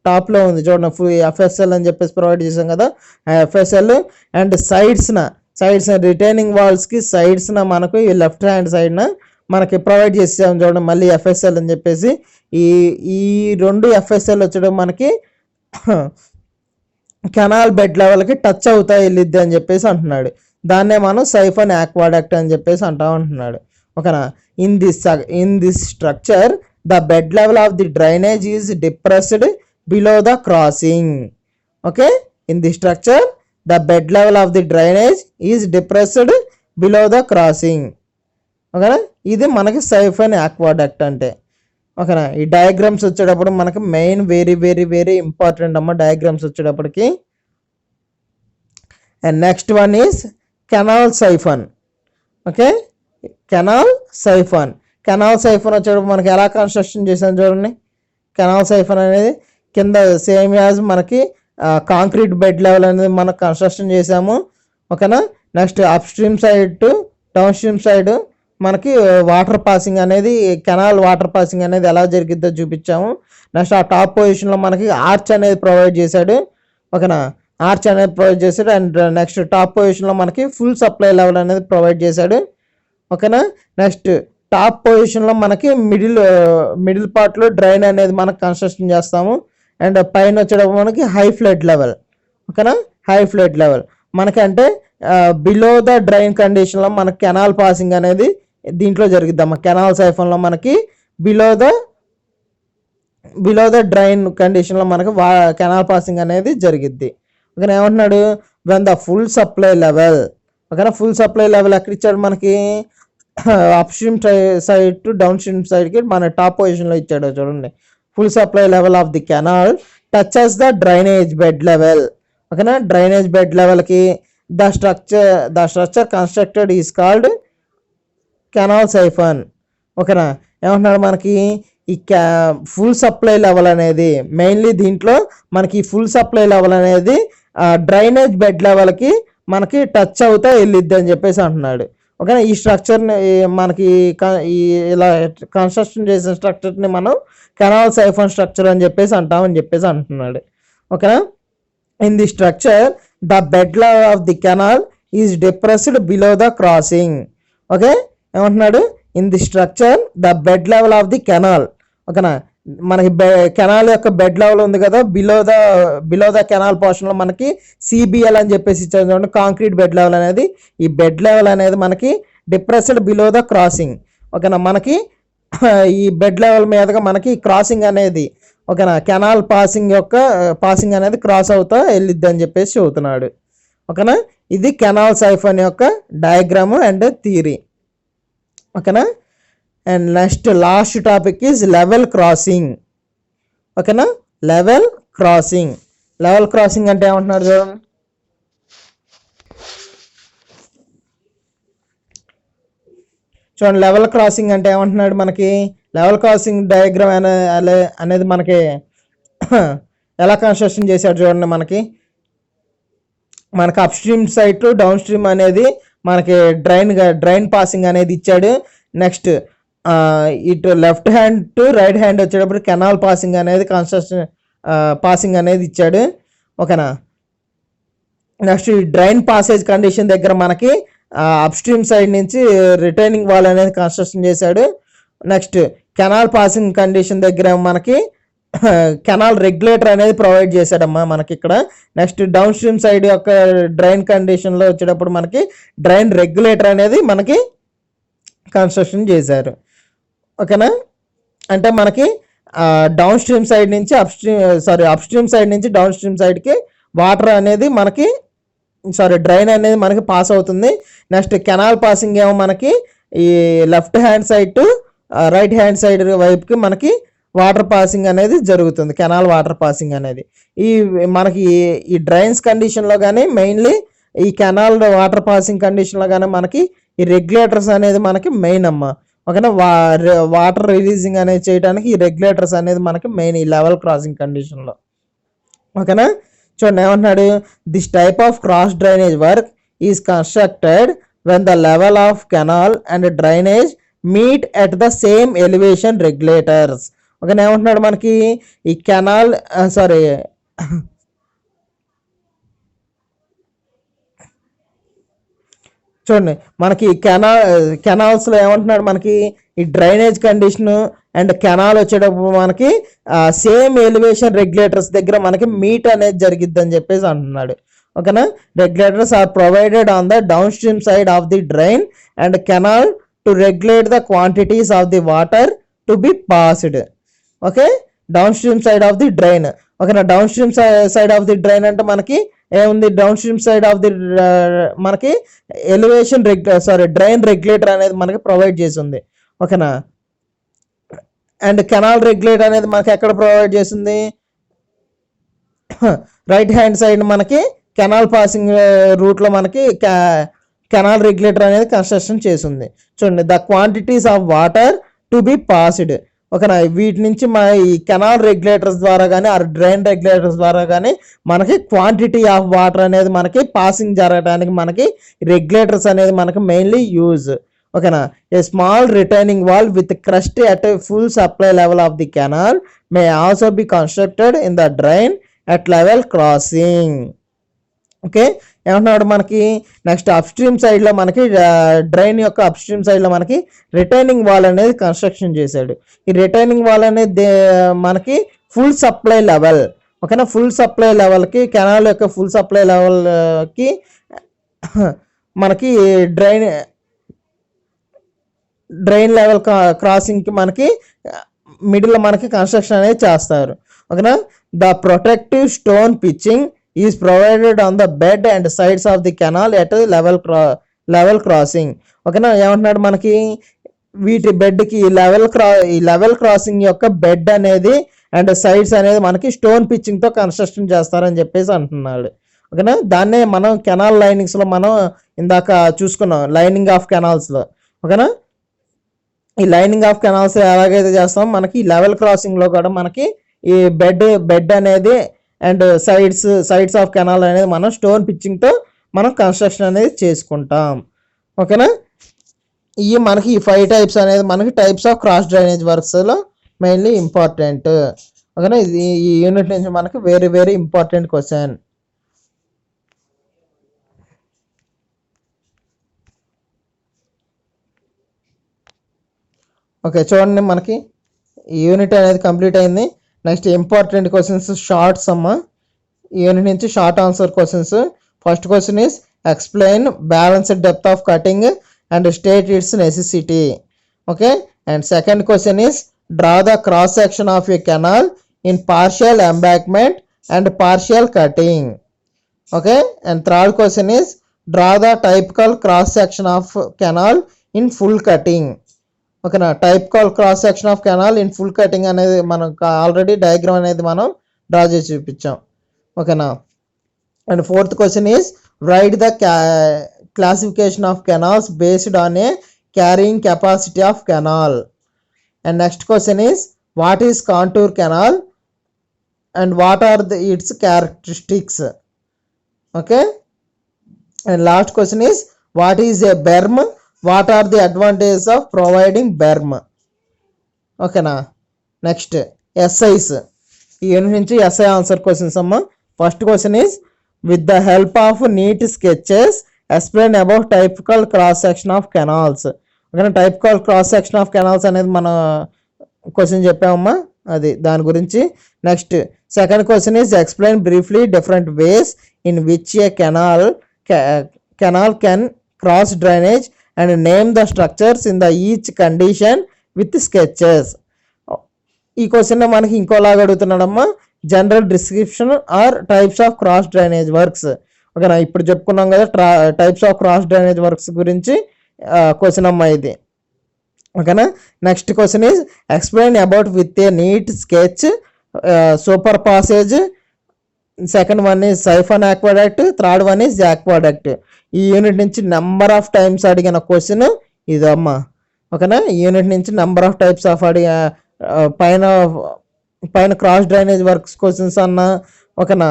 టాప్లో ఉంది చూడండి. ఎఫ్ఎస్ఎల్ అని చెప్పేసి ప్రొవైడ్ చేసాం కదా, ఎఫ్ఎస్ఎల్ అండ్ సైడ్స్ రిటైనింగ్ వాల్స్కి సైడ్స్న మనకు ఈ లెఫ్ట్ హ్యాండ్ సైడ్న మనకి ప్రొవైడ్ చేసాము చూడండి, మళ్ళీ ఎఫ్ఎస్ఎల్ అని చెప్పేసి. ఈ రెండు ఎఫ్ఎస్ఎల్ వచ్చడం మనకి కెనాల్ బెడ్ లెవెల్కి టచ్ అవుతా వెళ్ళిద్ది అని చెప్పేసి అంటున్నాడు. దాన్నే మనం సైఫన్ ఆక్వాడక్ట్ అని చెప్పేసి అంటున్నాడు, ఓకేనా. In this structure the bed level of the drainage is depressed below the crossing. Okay, in the structure the bed level of the drainage is depressed below the crossing, ఓకేనా. ఇది మనకి సైఫన్ ఆక్వాడక్ట్ అంటే, ఓకేనా. ఈ డయాగ్రామ్స్ వచ్చేటప్పుడు మనకి main very very very important అమ్మ diagrams వచ్చేటప్పటికి. And next one is canal siphon. Okay, canal siphon వచ్చేటప్పుడు మనకి ఎలా కన్స్ట్రక్షన్ చేసాను చూడండి. కెనాల్ సైఫన్ అనేది కింద సేమ్ యాజ్ మనకి కాంక్రీట్ బెడ్ లెవెల్ అనేది మనం కన్స్ట్రక్షన్ చేసాము, ఓకేనా. Next up stream side to down stream side మనకి వాటర్ పాసింగ్ అనేది కెనాల్ వాటర్ పాసింగ్ అనేది ఎలా జరిగిద్దో చూపించాము. నెక్స్ట్ ఆ టాప్ పొజిషన్లో మనకి ఆర్చ్ అనేది ప్రొవైడ్ చేశాడు, ఓకేనా. ఆర్చ్ అనేది ప్రొవైడ్ చేశాడు. అండ్ నెక్స్ట్ టాప్ పొజిషన్లో మనకి ఫుల్ సప్లై లెవెల్ అనేది ప్రొవైడ్ చేశాడు, ఓకేనా. నెక్స్ట్ టాప్ పొజిషన్లో మనకి మిడిల్ పార్ట్లో డ్రైన్ అనేది మనకు కన్స్ట్రక్షన్ చేస్తాము. అండ్ పైన వచ్చేటప్పుడు మనకి హై ఫ్లడ్ లెవెల్, ఓకేనా. హై ఫ్లడ్ లెవెల్ మనకి అంటే బిలో ద డ్రైన్ కండిషన్లో మనకి కెనాల్ పాసింగ్ అనేది దీంట్లో జరిగిద్దామా. కెనాల్ సైఫన్లో మనకి బిలో ద డ్రైన్ కండిషన్లో మనకి కెనాల్ పాసింగ్ అనేది జరిగిద్ది, ఓకేనా. ఏమంటున్నాడు, when the full supply level, ఓకేనా. ఫుల్ సప్లై లెవెల్ ఎక్కడ ఇచ్చాడు మనకి, up stream side to down stream సైడ్కి మన టాప్ పొజిషన్లో ఇచ్చాడు చూడండి. Full supply level of the canal touches the drainage bed level, ఓకేనా. డ్రైనేజ్ బెడ్ లెవెల్కి the structure constructed is called canal siphon, ఓకేనా. ఏమంటున్నాడు మనకి ఈ ఫుల్ సప్లై లెవెల్ అనేది మెయిన్లీ దీంట్లో మనకి ఫుల్ సప్లై లెవెల్ అనేది డ్రైనేజ్ బెడ్ లెవెల్కి మనకి టచ్ అవుతా వెళ్ళిద్ది అని చెప్పేసి అంటున్నాడు, ఓకేనా. ఈ స్ట్రక్చర్ని మనకి ఇలా కన్స్ట్రక్షన్ చేసిన స్ట్రక్చర్ని మనం కెనాల్ సైఫన్ స్ట్రక్చర్ అని చెప్పేసి అంటున్నాడు, ఓకేనా. In the structure the bed level of the canal is depressed below the crossing, okay. ఏమంటున్నాడు, in the structure the bed level of the canal, ఓకేనా. మనకి కెనాల్ యొక్క బెడ్ లెవెల్ ఉంది కదా, బిలో ద కెనాల్ పోర్షన్లో మనకి సిబిఎల్ అని చెప్పేసి ఇచ్చారు చూడండి, కాంక్రీట్ బెడ్ లెవెల్ అనేది. ఈ బెడ్ లెవెల్ అనేది మనకి డిప్రెస్డ్ బిలో ద క్రాసింగ్, ఓకేనా. మనకి ఈ బెడ్ లెవెల్ మీదగా మనకి క్రాసింగ్ అనేది, ఓకేనా, కెనాల్ పాసింగ్ అనేది క్రాస్ అవుతా వెళ్ళిద్ది అని చెప్పేసి చెబుతున్నాడు, ఓకేనా. ఇది కెనాల్ సైఫన్ యొక్క డయాగ్రాము అండ్ థియరీ, ఓకేనా. And next last topic is level crossing, ఓకేనా. లెవెల్ క్రాసింగ్ అంటే ఏమంటున్నారు చూడండి. చూడండి లెవెల్ క్రాసింగ్ అంటే ఏమంటున్నాడు మనకి, లెవెల్ క్రాసింగ్ డయాగ్రామ్ అనేది మనకి ఎలా కన్స్ట్రక్షన్ చేశాడు చూడండి. మనకి up stream side to down stream అనేది మనకి డ్రైన్ పాసింగ్ అనేది ఇచ్చాడు. నెక్స్ట్ ఇటు left hand to right hand వచ్చేటప్పుడు కెనాల్ పాసింగ్ అనేది పాసింగ్ అనేది ఇచ్చాడు. ఓకేనా. నెక్స్ట్ ఈ డ్రైన్ పాసేజ్ కండిషన్ దగ్గర మనకి అప్ స్ట్రీమ్ సైడ్ నుంచి రిటైనింగ్ వాల్ అనేది కన్స్ట్రక్షన్ చేశాడు. నెక్స్ట్ కెనాల్ పాసింగ్ కండిషన్ దగ్గర మనకి కెనాల్ రెగ్యులేటర్ అనేది ప్రొవైడ్ చేశాడమ్మా మనకి ఇక్కడ. నెక్స్ట్ డౌన్ స్ట్రీమ్ సైడ్ యొక్క డ్రైన్ కండిషన్లో వచ్చేటప్పుడు మనకి డ్రైన్ రెగ్యులేటర్ అనేది మనకి కన్స్ట్రక్షన్ చేశారు. ఓకేనా. అంటే మనకి డౌన్ స్ట్రీమ్ సైడ్ నుంచి అప్ స్ట్రీమ్ సైడ్ నుంచి డౌన్ స్ట్రీమ్ సైడ్కి వాటర్ అనేది మనకి డ్రైన్ అనేది మనకి పాస్ అవుతుంది. నెక్స్ట్ కెనాల్ పాసింగ్ ఏమో మనకి ఈ left hand side to right hand side వైపుకి మనకి వాటర్ పాసింగ్ అనేది జరుగుతుంది, కెనాల్ వాటర్ పాసింగ్ అనేది. మనకి ఈ డ్రైన్స్ కండిషన్లో కానీ మెయిన్లీ ఈ కెనాల్ వాటర్ పాసింగ్ కండిషన్లో కానీ మనకి ఈ రెగ్యులేటర్స్ అనేది మనకి మెయిన్ అమ్మ. ఓకేనా. వాటర్ రిలీజింగ్ అనేది చేయడానికి ఈ రెగ్యులేటర్స్ అనేది మనకి మెయిన్ ఈ లెవెల్ క్రాసింగ్ కండిషన్లో. ఓకేనా. చూడండి ఏమంటున్నాడు, this type of cross drainage work is constructed when the level of canal and drainage meet at the same elevation regulators. ఓకేనా. ఏమంటున్నాడు మనకి ఈ కెనాల్ చూడండి మనకి కెనాల్స్లో ఏమంటున్నాడు మనకి ఈ డ్రైనేజ్ కండిషన్ అండ్ కెనాల్ వచ్చేటప్పుడు మనకి సేమ్ ఎలివేషన్ రెగ్యులేటర్స్ దగ్గర మనకి మీట్ అనేది జరిగిద్ది అని చెప్పేసి అంటున్నాడు. ఓకేనా. Regulators are provided on the downstream side of the drain and canal to regulate the quantities of the water to be passed. Okay. Downstream side of the drain. ఓకేనా. Downstream side of the drain అంటే మనకి ఏముంది, downstream side of the మనకి elevation drain regulator అనేది మనకి provide చేసి ఉంది. ఓకేనా. అండ్ కెనాల్ రెగ్యులేటర్ అనేది మనకి ఎక్కడ ప్రొవైడ్ చేసింది, రైట్ హ్యాండ్ సైడ్ మనకి కెనాల్ పాసింగ్ రూట్లో మనకి కెనాల్ రెగ్యులేటర్ అనేది కన్స్ట్రక్షన్ చేసింది. చూడండి, the quantities of water to be passed. ఓకేనా. వీటి నుంచి ఈ కెనాల్ రెగ్యులేటర్స్ ద్వారా కానీ ఆ డ్రైన్ రెగ్యులేటర్స్ ద్వారా కానీ మనకి క్వాంటిటీ ఆఫ్ వాటర్ అనేది మనకి పాసింగ్ జరగడానికి మనకి రెగ్యులేటర్స్ అనేది మనకి మెయిన్లీ యూజ్. ఓకేనా. A small retaining wall with crust at full supply level of the canal may also be constructed in the drain at level crossing. Okay. ఏమంటున్నాడు మనకి next up stream సైడ్లో మనకి drain యొక్క up stream సైడ్లో మనకి retaining wall అనేది construction చేశాడు. ఈ రిటైనింగ్ వాల్ అనేది మనకి ఫుల్ సప్లై లెవెల్. ఓకేనా. ఫుల్ సప్లై లెవెల్కి కెనాల్ యొక్క ఫుల్ సప్లై లెవెల్కి మనకి డ్రైన్ లెవెల్ క్రాసింగ్కి మనకి మిడిల్లో మనకి కన్స్ట్రక్షన్ అనేది చేస్తారు. ఓకేనా. The protective stone pitching is provided on the bed and sides of the canal at level crossing. ఓకేనా. ఏమంటున్నాడు మనకి వీటి బెడ్కి ఈ లెవెల్ క్రాసింగ్ యొక్క బెడ్ అనేది అండ్ సైడ్స్ అనేది మనకి స్టోన్ పిచ్చింగ్తో కన్స్ట్రక్షన్ చేస్తారని చెప్పేసి అంటున్నాడు. ఓకేనా. దాన్నే మనం కెనాల్ లైనింగ్స్లో మనం ఇందాక చూసుకున్నాం, లైనింగ్ ఆఫ్ కెనాల్స్లో. ఓకేనా. ఈ లైనింగ్ ఆఫ్ కెనాల్స్ ఎలాగైతే చేస్తాం మనకి లెవెల్ క్రాసింగ్లో కూడా మనకి ఈ బెడ్ అనేది అండ్ సైడ్స్ ఆఫ్ కెనాల్ అనేది మనం స్టోన్ పిచ్చింగ్తో మనం కన్స్ట్రక్షన్ అనేది చేసుకుంటాం. ఓకేనా. ఇవి మనకి ఈ 5 టైప్స్ అనేది మనకి టైప్స్ ఆఫ్ క్రాస్ డ్రైనేజ్ వర్క్స్లో మెయిన్లీ ఇంపార్టెంట్. ఓకేనా. ఇది ఈ యూనిట్ నుంచి మనకి very very important question. Okay. చూడండి మనకి ఈ యూనిట్ అనేది కంప్లీట్ అయింది. నెక్స్ట్ ఇంపార్టెంట్ క్వశ్చన్స్ షార్ట్స్ అమ్మ. ఈ యూనిట్ నుంచి short answer questions. First question is explain balanced depth of cutting and state its necessity. Okay. And second question is draw the cross section of a canal in partial embankment and partial cutting. Okay. And third question is draw the typical cross section of canal in full cutting. ఓకేనా. Typical cross section of canal in full cutting అనేది మనం already diagram అనేది మనం draw చేసి చూపించాం. ఓకేనా. And fourth question is right the classification of canals based on a carrying capacity of canal. And next question is, what is contour canal and what are its characteristics? Okay. And last question is, what is a berm? What are the advantages of providing berm? ఓకేనా. Next essays, ఈ unit నుంచి essay answer questions అమ్మ. First question is, with the help of neat sketches explain about typical cross section of canals. ఓకేనా, typical cross section of canals అనేది మన question చెప్పామమ్మా, అది దాని గురించి. Next second question is, explain briefly different ways in which a canal can cross drainage and name the structures in the each condition with sketches. ఈ question మనకి ఇంకోలాగా అడుగుతున్నాడమ్మా, general description or types of cross drainage works. ఓకేనా, ఇప్పుడు చెప్పుకున్నాం కదా types of cross drainage works గురించి question అమ్మా ఇది. ఓకేనా. Next question is, explain about with a neat sketch super passage. Second one is siphon aqueduct, third one is aqueduct. ఈ unit నుంచి నెంబర్ ఆఫ్ టైమ్స్ అడిగిన క్వశ్చన్ ఇదమ్మా. ఓకేనా, ఈ యూనిట్ నుంచి నెంబర్ ఆఫ్ టైప్స్ ఆఫ్ పైన పైన క్రాస్ డ్రైనేజ్ వర్క్స్ క్వశ్చన్స్ అన్న. ఓకేనా.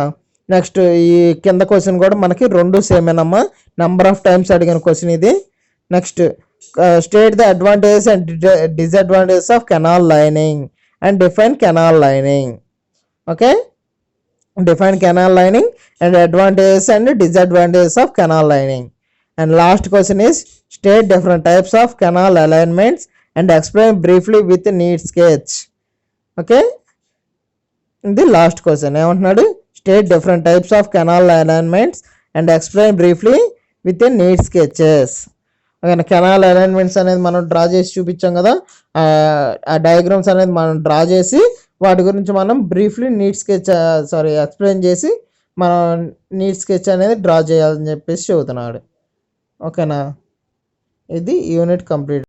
నెక్స్ట్ ఈ కింద క్వశ్చన్ కూడా మనకి రెండు సేమేనమ్మా, నెంబర్ ఆఫ్ టైమ్స్ అడిగిన క్వశ్చన్ ఇది. Next state the advantages and disadvantages of canal lining and define canal lining. Okay, define canal lining and advantages and disadvantages of canal lining. And last question is, state different types of canal alignments and explain briefly with neat sketch. Okay, the last question ఏమంటున్నాడు, state different types of canal alignments and explain briefly with neat sketches. Okay, canal alignments అనేది మనం draw చేసి చూపించాం కదా, ఆ diagrams అనేది మనం draw చేసి వాటి గురించి మనం బ్రీఫ్లీ నీట్ స్కెచ్ ఎక్స్ప్లెయిన్ చేసి మనం నీట్ స్కెచ్ అనేది డ్రా చేయాలని చెప్పేసి చెబుతున్నాడు. ఓకేనా, ఇది యూనిట్ కంప్లీట్.